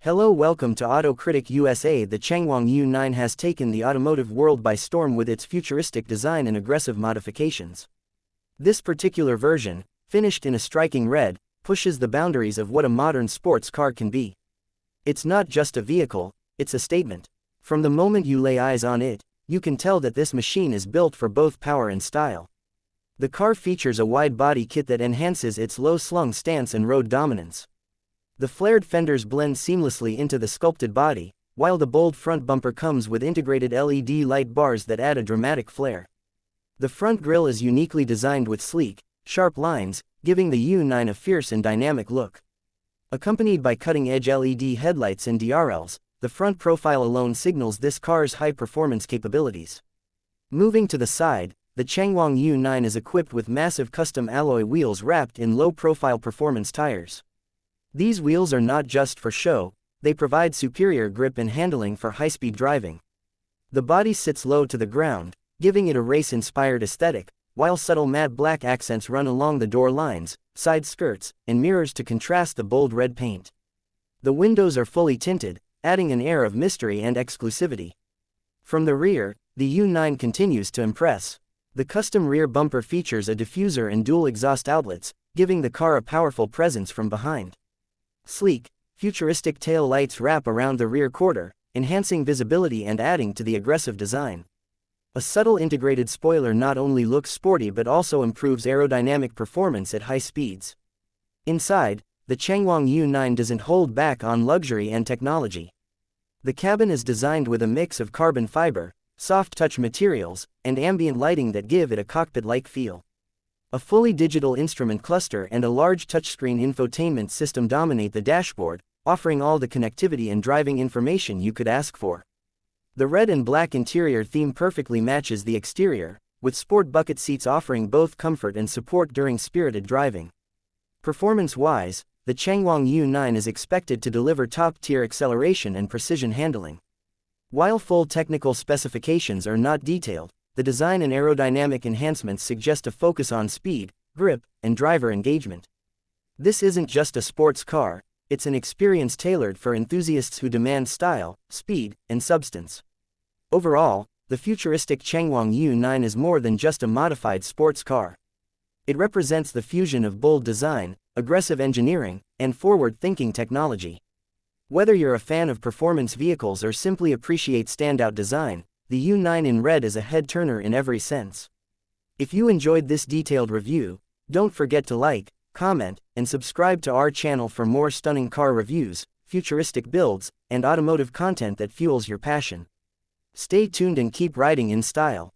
Hello, welcome to Critic USA. The Changwang U9 has taken the automotive world by storm with its futuristic design and aggressive modifications. This particular version, finished in a striking red, pushes the boundaries of what a modern sports car can be. It's not just a vehicle, it's a statement. From the moment you lay eyes on it, you can tell that this machine is built for both power and style. The car features a wide body kit that enhances its low-slung stance and road dominance. The flared fenders blend seamlessly into the sculpted body, while the bold front bumper comes with integrated LED light bars that add a dramatic flair. The front grille is uniquely designed with sleek, sharp lines, giving the U9 a fierce and dynamic look. Accompanied by cutting-edge LED headlights and DRLs, the front profile alone signals this car's high-performance capabilities. Moving to the side, the Changwang U9 is equipped with massive custom alloy wheels wrapped in low-profile performance tires. These wheels are not just for show, they provide superior grip and handling for high-speed driving. The body sits low to the ground, giving it a race-inspired aesthetic, while subtle matte black accents run along the door lines, side skirts, and mirrors to contrast the bold red paint. The windows are fully tinted, adding an air of mystery and exclusivity. From the rear, the U9 continues to impress. The custom rear bumper features a diffuser and dual exhaust outlets, giving the car a powerful presence from behind. Sleek, futuristic tail lights wrap around the rear quarter, enhancing visibility and adding to the aggressive design. A subtle integrated spoiler not only looks sporty but also improves aerodynamic performance at high speeds. Inside, the Changwang U9 doesn't hold back on luxury and technology. The cabin is designed with a mix of carbon fiber, soft-touch materials, and ambient lighting that give it a cockpit-like feel. A fully digital instrument cluster and a large touchscreen infotainment system dominate the dashboard, offering all the connectivity and driving information you could ask for. The red and black interior theme perfectly matches the exterior, with sport bucket seats offering both comfort and support during spirited driving. Performance-wise, the Changwang U9 is expected to deliver top-tier acceleration and precision handling. While full technical specifications are not detailed, the design and aerodynamic enhancements suggest a focus on speed, grip, and driver engagement. This isn't just a sports car, it's an experience tailored for enthusiasts who demand style, speed, and substance. Overall, the futuristic Changwang U9 is more than just a modified sports car. It represents the fusion of bold design, aggressive engineering, and forward-thinking technology. Whether you're a fan of performance vehicles or simply appreciate standout design, the U9 in red is a head-turner in every sense. If you enjoyed this detailed review, don't forget to like, comment, and subscribe to our channel for more stunning car reviews, futuristic builds, and automotive content that fuels your passion. Stay tuned and keep riding in style.